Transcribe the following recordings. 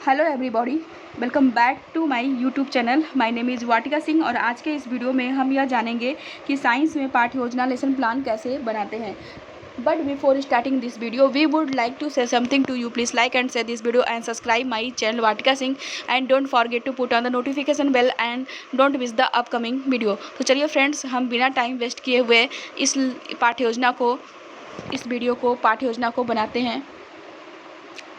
Hello everybody, welcome back to my YouTube channel. My name is Vatika Singh और आज के इस वीडियो में हम यह जानेंगे कि साइंस में पाठ्य योजना लेसन प्लान कैसे बनाते हैं। But before starting this video we would like to say something to you. Please like and share this video and subscribe my channel Vatika Singh and don't forget to put on the notification bell and don't miss the upcoming video. तो चलिए friends, हम बिना time waste किए हुए इस video को पाठ्य योजना को बनाते हैं।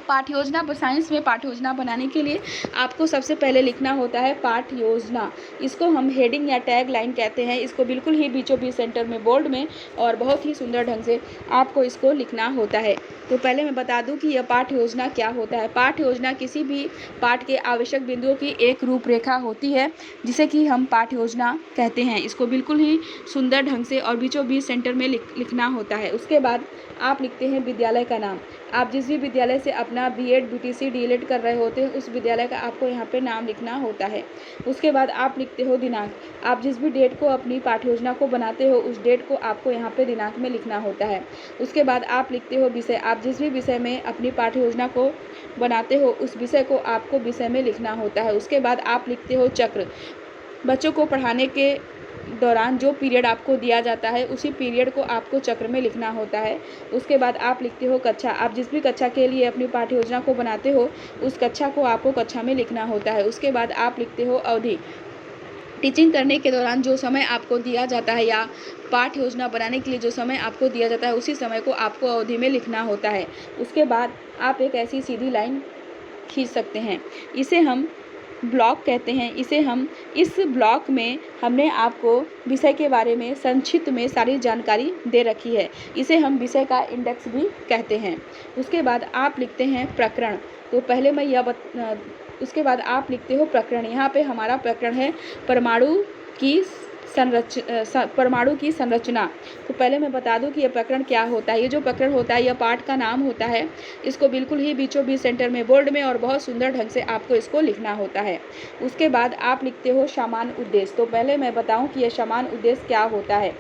पाठ्य योजना साइंस में पाठ्य योजना बनाने के लिए आपको सबसे पहले लिखना होता है पाठ्य योजना। इसको हम हेडिंग या टैग लाइन कहते हैं। इसको बिल्कुल ही बीचों बीच सेंटर में बोल्ड में और बहुत ही सुंदर ढंग से आपको इसको लिखना होता है। तो पहले मैं बता दूं कि यह पाठ्य योजना क्या होता है। पाठ्य योजना किसी भी पाठ के आवश्यक बिंदुओं की एक रूपरेखा होती है जिसे कि हम पाठ्य योजना कहते हैं। इसको बिल्कुल ही सुंदर ढंग से और बीचों बीच सेंटर में लिखना होता है। उसके बाद आप लिखते हैं विद्यालय का नाम। आप जिस भी विद्यालय से अपना बीएड, बीटीसी, डीएलएड कर रहे होते हैं उस विद्यालय का आपको यहाँ पे नाम लिखना होता है। उसके बाद आप लिखते हो दिनांक। आप जिस भी डेट को अपनी पाठ्य योजना को बनाते हो उस डेट को आपको यहाँ पे दिनांक में लिखना होता है। उसके बाद आप लिखते हो विषय। आप जिस भी विषय में अपनी पाठ्य योजना को बनाते हो उस विषय को आपको विषय में लिखना होता है। उसके बाद आप लिखते हो चक्र। बच्चों को पढ़ाने के दौरान जो पीरियड आपको दिया जाता है उसी पीरियड को आपको चक्र में लिखना होता है। उसके बाद आप लिखते हो कक्षा। आप जिस भी कक्षा के लिए अपनी पाठ्य योजना को बनाते हो उस कक्षा को आपको कक्षा में लिखना होता है। उसके बाद आप लिखते हो अवधि। टीचिंग करने के दौरान जो समय आपको दिया जाता है या पाठ्य योजना बनाने के लिए जो समय आपको दिया जाता है उसी समय को आपको अवधि में लिखना होता है। उसके बाद आप एक ऐसी सीधी लाइन खींच सकते हैं। इसे हम ब्लॉक कहते हैं। इस ब्लॉक में हमने आपको विषय के बारे में संक्षिप्त में सारी जानकारी दे रखी है। इसे हम विषय का इंडेक्स भी कहते हैं। उसके बाद आप लिखते हैं प्रकरण। तो पहले मैं उसके बाद आप लिखते हो प्रकरण। यहाँ पे हमारा प्रकरण है परमाणु की संरचना। तो पहले मैं बता दूं कि यह प्रकरण क्या होता है। ये जो प्रकरण होता है यह पाठ का नाम होता है। इसको बिल्कुल ही बीचों बीच सेंटर में बोल्ड में और बहुत सुंदर ढंग से आपको इसको लिखना होता है। उसके बाद आप लिखते हो सामान्य उद्देश्य। तो पहले मैं बताऊं कि यह सामान्य उद्देश्य क्या होता है।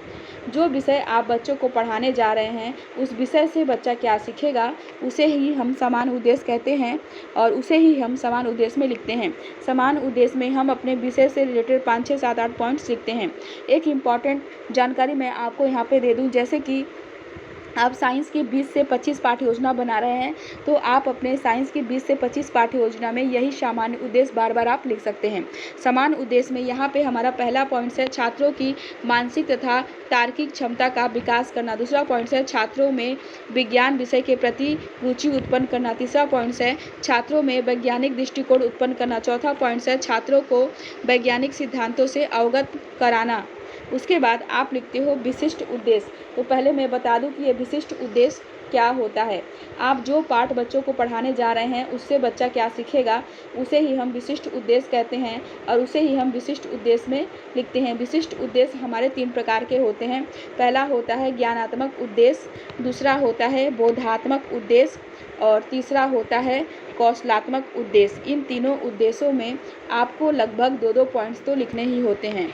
जो विषय आप बच्चों को पढ़ाने जा रहे हैं उस विषय से बच्चा क्या सीखेगा उसे ही हम सामान्य उद्देश्य कहते हैं और उसे ही हम सामान्य उद्देश्य में लिखते हैं। सामान्य उद्देश्य में हम अपने विषय से रिलेटेड 5, 6, 7, 8 पॉइंट्स लिखते हैं। एक इम्पॉर्टेंट जानकारी मैं आपको यहाँ पे दे दूँ, जैसे कि आप साइंस की 20 से 25 पाठ्य योजना बना रहे हैं तो आप अपने साइंस की 20 से 25 पाठ्य योजना में यही सामान्य उद्देश्य बार बार आप लिख सकते हैं। सामान्य उद्देश्य में यहाँ पे हमारा पहला पॉइंट है छात्रों की मानसिक तथा तार्किक क्षमता का विकास करना। दूसरा पॉइंट है छात्रों में विज्ञान विषय के प्रति रुचि उत्पन्न करना। तीसरा पॉइंट है छात्रों में वैज्ञानिक दृष्टिकोण उत्पन्न करना। चौथा पॉइंट है छात्रों को वैज्ञानिक सिद्धांतों से अवगत कराना। उसके बाद आप लिखते हो विशिष्ट उद्देश्य। तो पहले मैं बता दूं कि ये विशिष्ट उद्देश्य क्या होता है। आप जो पाठ बच्चों को पढ़ाने जा रहे हैं उससे बच्चा क्या सीखेगा उसे ही हम विशिष्ट उद्देश्य कहते हैं और उसे ही हम विशिष्ट उद्देश्य में लिखते हैं। विशिष्ट उद्देश्य हमारे 3 प्रकार के होते हैं। पहला होता है ज्ञानात्मक उद्देश्य, दूसरा होता है बोधात्मक उद्देश्य और तीसरा होता है कौशलात्मक उद्देश्य। इन तीनों उद्देश्यों में आपको लगभग 2-2 पॉइंट्स तो लिखने ही होते हैं।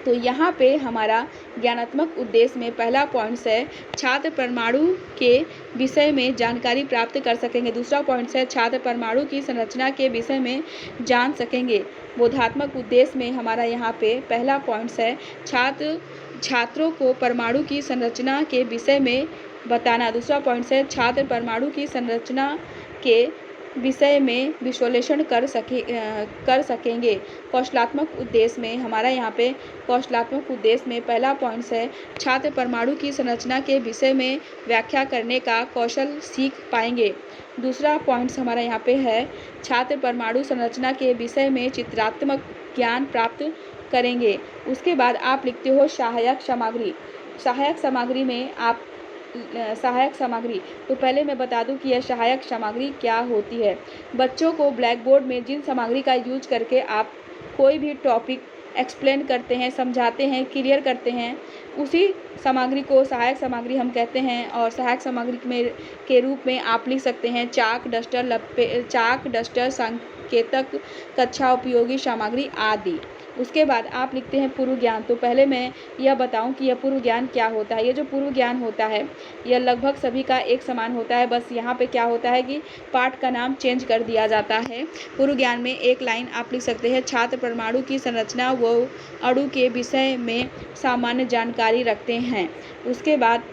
तो यहाँ पे हमारा ज्ञानात्मक उद्देश्य में पहला पॉइंट है छात्र परमाणु के विषय में जानकारी प्राप्त कर सकेंगे। दूसरा पॉइंट है छात्र परमाणु की संरचना के विषय में जान सकेंगे। बोधात्मक उद्देश्य में हमारा यहाँ पे पहला पॉइंट है छात्रों को परमाणु की संरचना के विषय में बताना। दूसरा पॉइंट है छात्र परमाणु की संरचना के विषय में विश्लेषण कर सकेंगे। कौशलात्मक उद्देश्य में हमारा यहाँ पे कौशलात्मक उद्देश्य में पहला पॉइंट है छात्र परमाणु की संरचना के विषय में व्याख्या करने का कौशल सीख पाएंगे। दूसरा पॉइंट हमारा यहाँ पे है छात्र परमाणु संरचना के विषय में चित्रात्मक ज्ञान प्राप्त करेंगे। उसके बाद आप लिखते हो सहायक सामग्री। सहायक सामग्री। तो पहले मैं बता दूं कि यह सहायक सामग्री क्या होती है। बच्चों को ब्लैक बोर्ड में जिन सामग्री का यूज करके आप कोई भी टॉपिक एक्सप्लेन करते हैं, समझाते हैं, क्लियर करते हैं, उसी सामग्री को सहायक सामग्री हम कहते हैं। और सहायक सामग्री के रूप में आप लिख सकते हैं चाक, डस्टर, संकेतक, कक्षा उपयोगी सामग्री आदि। उसके बाद आप लिखते हैं पूर्व ज्ञान। तो पहले मैं यह बताऊं कि यह पूर्व ज्ञान क्या होता है। ये जो पूर्व ज्ञान होता है यह लगभग सभी का एक समान होता है, बस यहाँ पे क्या होता है कि पाठ का नाम चेंज कर दिया जाता है। पूर्व ज्ञान में एक लाइन आप लिख सकते हैं, छात्र परमाणु की संरचना व अणु के विषय में सामान्य जानकारी रखते हैं। उसके बाद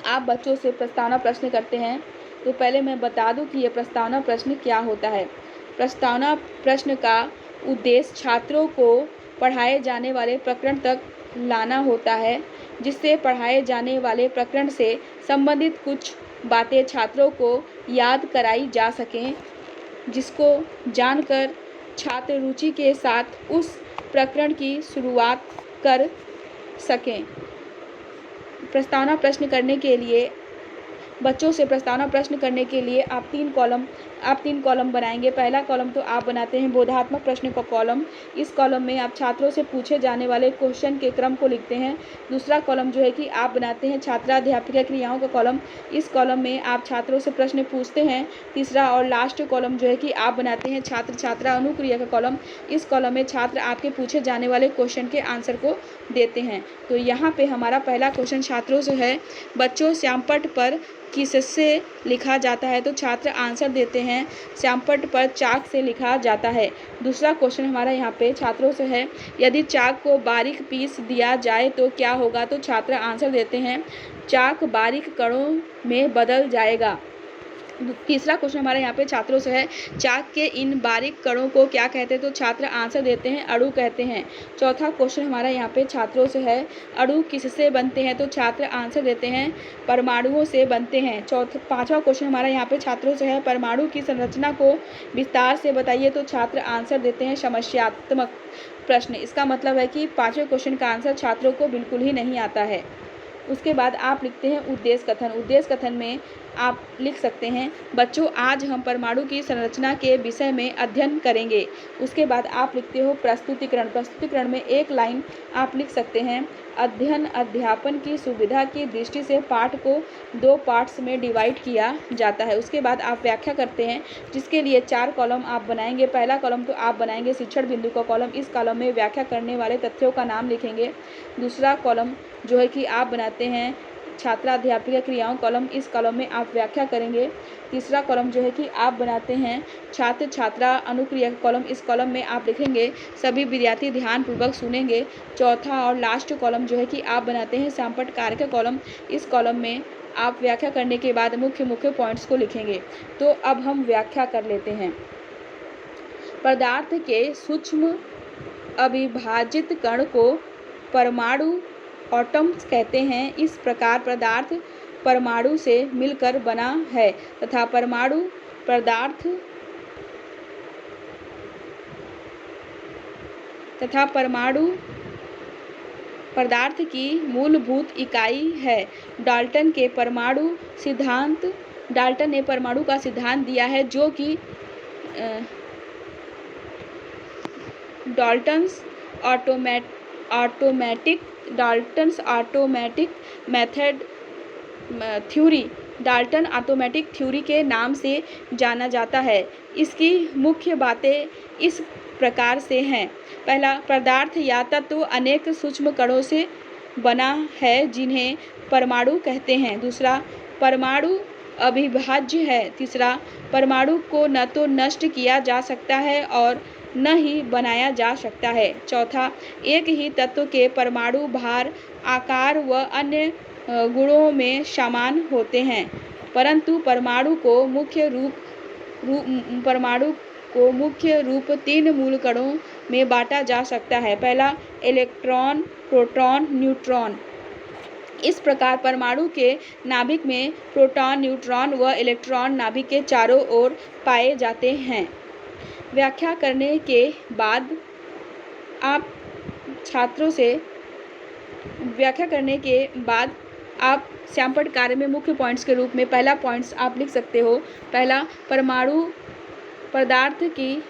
आप बच्चों से प्रस्तावना प्रश्न करते हैं। तो पहले मैं बता दूं कि ये प्रस्तावना प्रश्न क्या होता है। प्रस्तावना प्रश्न का उद्देश्य छात्रों को पढ़ाए जाने वाले प्रकरण तक लाना होता है, जिससे पढ़ाए जाने वाले प्रकरण से संबंधित कुछ बातें छात्रों को याद कराई जा सकें, जिसको जानकर छात्र रुचि के साथ उस प्रकरण की शुरुआत कर सकें। प्रस्तावना प्रश्न करने के लिए बच्चों से प्रस्तावना प्रश्न करने के लिए आप तीन कॉलम बनाएंगे। पहला कॉलम तो आप बनाते हैं बोधात्मक प्रश्न का कॉलम। इस कॉलम में आप छात्रों से पूछे जाने वाले क्वेश्चन के क्रम को लिखते हैं। दूसरा कॉलम जो है कि आप बनाते हैं छात्राध्यापिका क्रियाओं का कॉलम। इस कॉलम में आप छात्रों से प्रश्न पूछते हैं। तीसरा और लास्ट कॉलम जो है कि आप बनाते हैं छात्र छात्रा अनुक्रिया का कॉलम। इस कॉलम में छात्र आपके पूछे जाने वाले क्वेश्चन के आंसर को देते हैं। तो यहाँ पे हमारा पहला क्वेश्चन छात्रों से है, बच्चों श्यामपट्ट पर किससे लिखा जाता है। तो छात्र आंसर देते हैं, श्यामपट्ट पर चाक से लिखा जाता है। दूसरा क्वेश्चन हमारा यहाँ पे छात्रों से है, यदि चाक को बारीक पीस दिया जाए तो क्या होगा। तो छात्र आंसर देते हैं, चाक बारीक कणों में बदल जाएगा। तीसरा क्वेश्चन हमारे यहाँ पे छात्रों से है, चाक के इन बारीक कणों को क्या कहते हैं। तो छात्र आंसर देते हैं, अणु कहते हैं। चौथा क्वेश्चन हमारा यहाँ पे छात्रों से है, अणु किससे बनते हैं। तो छात्र आंसर देते हैं, परमाणुओं से बनते हैं। पांचवा क्वेश्चन हमारा यहाँ पे छात्रों से है, परमाणु की संरचना को विस्तार से बताइए। तो छात्र आंसर देते हैं, समस्यात्मक प्रश्न। इसका मतलब है कि पाँचवें क्वेश्चन का आंसर छात्रों को बिल्कुल ही नहीं आता है। उसके बाद आप लिखते हैं उद्देश्य कथन। उद्देश्य कथन में आप लिख सकते हैं, बच्चों आज हम परमाणु की संरचना के विषय में अध्ययन करेंगे। उसके बाद आप लिखते हो प्रस्तुतिकरण। प्रस्तुतिकरण में एक लाइन आप लिख सकते हैं, अध्ययन अध्यापन की सुविधा की दृष्टि से पाठ को 2 पार्ट्स में डिवाइड किया जाता है। उसके बाद आप व्याख्या करते हैं, जिसके लिए 4 कॉलम आप बनाएंगे। पहला कॉलम तो आप बनाएंगे शिक्षण बिंदु का कॉलम। इस कॉलम में व्याख्या करने वाले तथ्यों का नाम लिखेंगे। दूसरा कॉलम जो है कि आप बनाते हैं छात्राध्यापिका क्रियाओं कॉलम। इस कॉलम में आप व्याख्या करेंगे। तीसरा कॉलम जो है कि आप बनाते हैं छात्र छात्रा अनुक्रिया कॉलम। इस कॉलम में आप लिखेंगे, सभी विद्यार्थी ध्यानपूर्वक सुनेंगे। चौथा और लास्ट कॉलम जो है कि आप बनाते हैं श्यामपट्ट कार्य का कॉलम। इस कॉलम में आप व्याख्या करने के बाद मुख्य पॉइंट्स को लिखेंगे। तो अब हम व्याख्या कर लेते हैं। पदार्थ के सूक्ष्म अविभाजित कण को परमाणु एटम्स कहते हैं। इस प्रकार पदार्थ परमाणु से मिलकर बना है तथा परमाणु पदार्थ की मूलभूत इकाई है। डाल्टन ने परमाणु का सिद्धांत दिया है, जो कि Dalton's automatic method theory, Dalton automatic theory के नाम से जाना जाता है। इसकी मुख्य बातें इस प्रकार से हैं। पहला, पदार्थ या तत्व अनेक सूक्ष्म कणों से बना है, जिन्हें परमाणु कहते हैं। दूसरा, परमाणु अविभाज्य है। तीसरा, परमाणु को न तो नष्ट किया जा सकता है और न ही बनाया जा सकता है। चौथा, एक ही तत्व के परमाणु भार, आकार व अन्य गुणों में समान होते हैं, परंतु परमाणु को मुख्य रूप 3 मूल कणों में बांटा जा सकता है। पहला, इलेक्ट्रॉन, प्रोटॉन, न्यूट्रॉन। इस प्रकार परमाणु के नाभिक में प्रोटॉन, न्यूट्रॉन व इलेक्ट्रॉन नाभिक के चारों ओर पाए जाते हैं। व्याख्या करने के बाद आप श्यामपट्ट कार्य में मुख्य पॉइंट्स के रूप में पहला पॉइंट्स आप लिख सकते हो। पहला, परमाणु पदार्थ की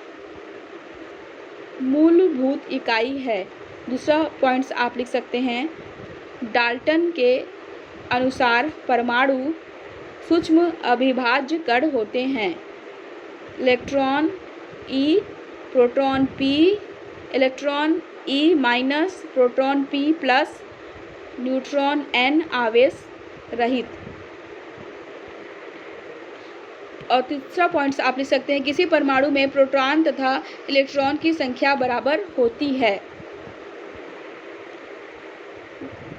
मूलभूत इकाई है। दूसरा पॉइंट्स आप लिख सकते हैं, डाल्टन के अनुसार परमाणु सूक्ष्म अविभाज्य कण होते हैं। Electron E, proton P, electron E minus, proton P plus, neutron N आवेश रहित। और तीसरा पॉइंट्स आप लिख सकते हैं, किसी परमाणु में प्रोटॉन तथा इलेक्ट्रॉन की संख्या बराबर होती है।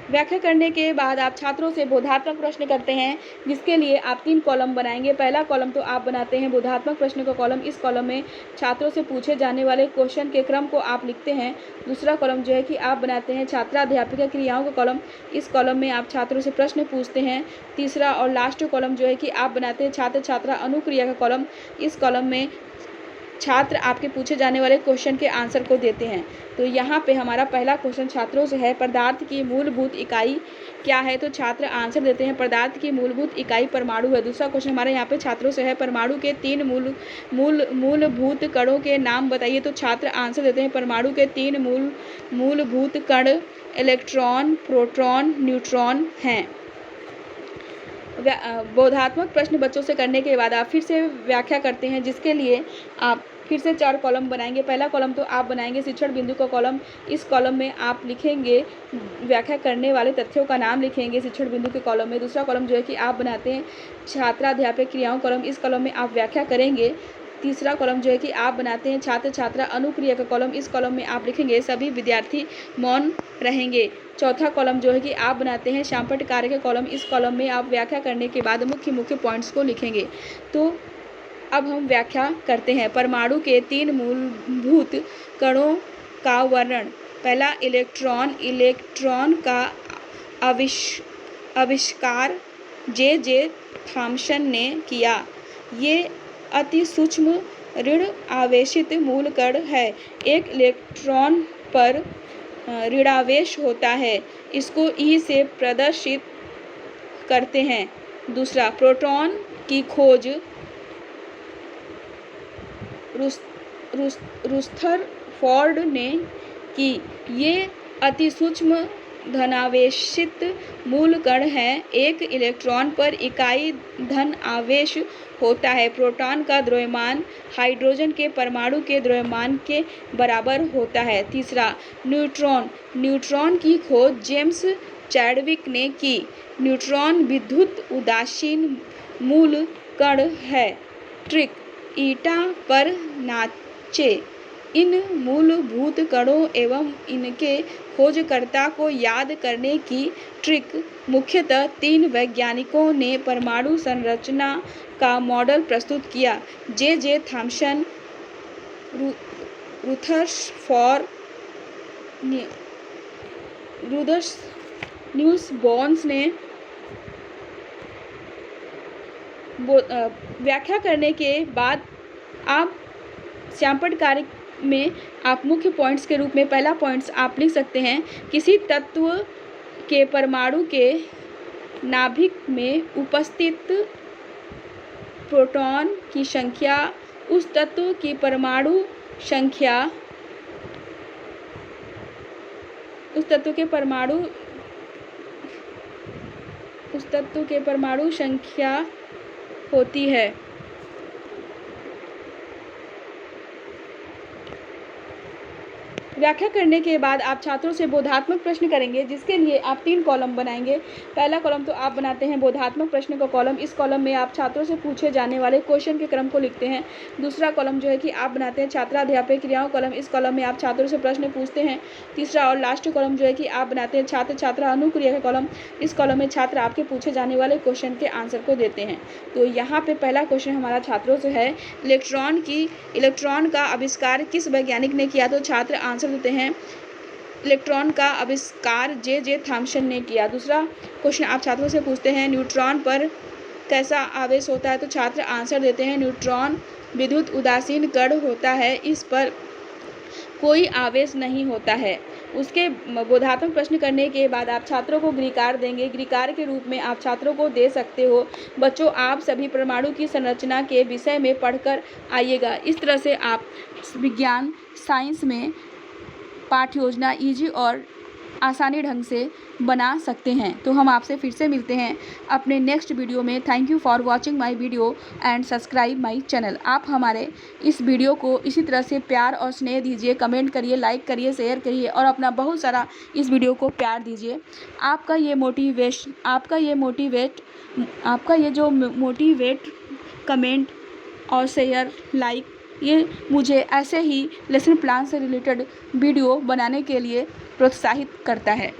व्याख्या करने के बाद आप छात्रों से बोधात्मक प्रश्न करते हैं, जिसके लिए आप 3 कॉलम बनाएंगे। पहला कॉलम तो आप बनाते हैं बोधात्मक प्रश्न का कॉलम। इस कॉलम में छात्रों से पूछे जाने वाले क्वेश्चन के क्रम को आप लिखते हैं। दूसरा कॉलम जो है कि आप बनाते हैं छात्राध्यापिका क्रियाओं का कॉलम। इस कॉलम में आप छात्रों से प्रश्न पूछते हैं। तीसरा और लास्ट कॉलम जो है कि आप बनाते हैं छात्र छात्रा अनुक्रिया का कॉलम। इस कॉलम में छात्र आपके पूछे जाने वाले क्वेश्चन के आंसर को देते हैं। तो यहाँ पे हमारा पहला क्वेश्चन छात्रों से है, पदार्थ की मूलभूत इकाई क्या है? तो छात्र आंसर देते हैं, पदार्थ की मूलभूत इकाई परमाणु है। दूसरा क्वेश्चन हमारे यहाँ पे छात्रों से है, परमाणु के 3 मूलभूत कणों के नाम बताइए। तो छात्र आंसर देते हैं, परमाणु के 3 मूलभूत कण इलेक्ट्रॉन, प्रोटॉन, न्यूट्रॉन हैं। बोधात्मक प्रश्न बच्चों से करने के बाद आप फिर से व्याख्या करते हैं, जिसके लिए आप फिर से 4 कॉलम बनाएंगे। पहला कॉलम तो आप बनाएंगे शिक्षण बिंदु का कॉलम। इस कॉलम में आप लिखेंगे व्याख्या करने वाले तथ्यों का नाम लिखेंगे शिक्षण बिंदु के कॉलम में। दूसरा कॉलम जो है कि आप बनाते हैं छात्राध्यापक क्रियाओं कॉलम। इस कॉलम में आप व्याख्या करेंगे। तीसरा कॉलम जो है कि आप बनाते हैं छात्र छात्रा अनुक्रिया का कॉलम। इस कॉलम में आप लिखेंगे सभी विद्यार्थी मौन रहेंगे। चौथा कॉलम जो है कि आप बनाते हैं शामपट कार्य के कॉलम। इस कॉलम में आप व्याख्या करने के बाद मुख्य पॉइंट्स को लिखेंगे। तो अब हम व्याख्या करते हैं। परमाणु के 3 मूलभूत कणों का वर्णन। पहला इलेक्ट्रॉन का आविष्कार जे थॉम्सन ने किया। ये अति सूक्ष्म ऋण आवेशित मूल कण है। एक इलेक्ट्रॉन पर ऋणावेश होता है, इसको E से प्रदर्शित करते हैं। दूसरा, प्रोटॉन की खोज रुदरफोर्ड ने की। ये अति सूक्ष्म धनावेशित मूल कण है। एक इलेक्ट्रॉन पर इकाई धन आवेश होता है। प्रोटॉन का द्रव्यमान हाइड्रोजन के परमाणु के द्रव्यमान के बराबर होता है। तीसरा, न्यूट्रॉन की खोज जेम्स चैडविक ने की। न्यूट्रॉन विद्युत उदासीन मूल कण है। ट्रिक, ईटा पर नाचे। इन मूलभूत कणों एवं इनके खोजकर्ता को याद करने की ट्रिक। मुख्यतः 3 वैज्ञानिकों ने परमाणु संरचना का मॉडल प्रस्तुत किया। जे थॉम्सन, रुदरफोर्ड, न्यूल्स बोर्स ने। व्याख्या करने के बाद आप श्यामपट्ट कार्य में आप मुख्य पॉइंट्स के रूप में पहला पॉइंट्स आप लिख सकते हैं, किसी तत्व के परमाणु के नाभिक में उपस्थित प्रोटॉन की संख्या उस तत्व की परमाणु संख्या होती है। व्याख्या करने के बाद आप छात्रों से बोधात्मक प्रश्न करेंगे, जिसके लिए आप 3 कॉलम बनाएंगे। पहला कॉलम तो आप बनाते हैं बोधात्मक प्रश्न का कॉलम। इस कॉलम में आप छात्रों से पूछे जाने वाले क्वेश्चन के क्रम को लिखते हैं। दूसरा कॉलम जो है कि आप बनाते हैं छात्राध्यापक क्रियाओं कॉलम। इस कॉलम में आप छात्रों से प्रश्न पूछते हैं। तीसरा और लास्ट कॉलम जो है कि आप बनाते हैं छात्र छात्रा अनुक्रिया का कॉलम। इस कॉलम में छात्र आपके पूछे जाने वाले क्वेश्चन के आंसर को देते हैं। तो यहाँ पे पहला क्वेश्चन हमारा छात्रों से है, इलेक्ट्रॉन का आविष्कार किस वैज्ञानिक ने किया? तो छात्र आंसर देते हैं, इलेक्ट्रॉन का आविष्कार जे थॉम्सन ने किया। दूसरा क्वेश्चन आप छात्रों से पूछते हैं, न्यूट्रॉन पर कैसा आवेश होता है? तो छात्र आंसर देते हैं, न्यूट्रॉन विद्युत उदासीन कण होता है, इस पर कोई आवेश नहीं होता है। उसके बोधात्मक प्रश्न करने के बाद आप छात्रों को गृहकार्य देंगे। गृहकार्य के रूप में आप छात्रों को दे सकते हो, बच्चों आप सभी परमाणु की संरचना के विषय में पढ़कर आइएगा। इस तरह से आप विज्ञान साइंस में पाठ्य योजना ईजी और आसानी ढंग से बना सकते हैं। तो हम आपसे फिर से मिलते हैं अपने नेक्स्ट वीडियो में। Thank you for watching my video and subscribe my channel. आप हमारे इस वीडियो को इसी तरह से प्यार और स्नेह दीजिए, कमेंट करिए, लाइक करिए, शेयर करिए और अपना बहुत सारा इस वीडियो को प्यार दीजिए। आपका ये जो मोटिवेट कमेंट और शेयर, लाइक, ये मुझे ऐसे ही लेसन प्लान से रिलेटेड वीडियो बनाने के लिए प्रोत्साहित करता है।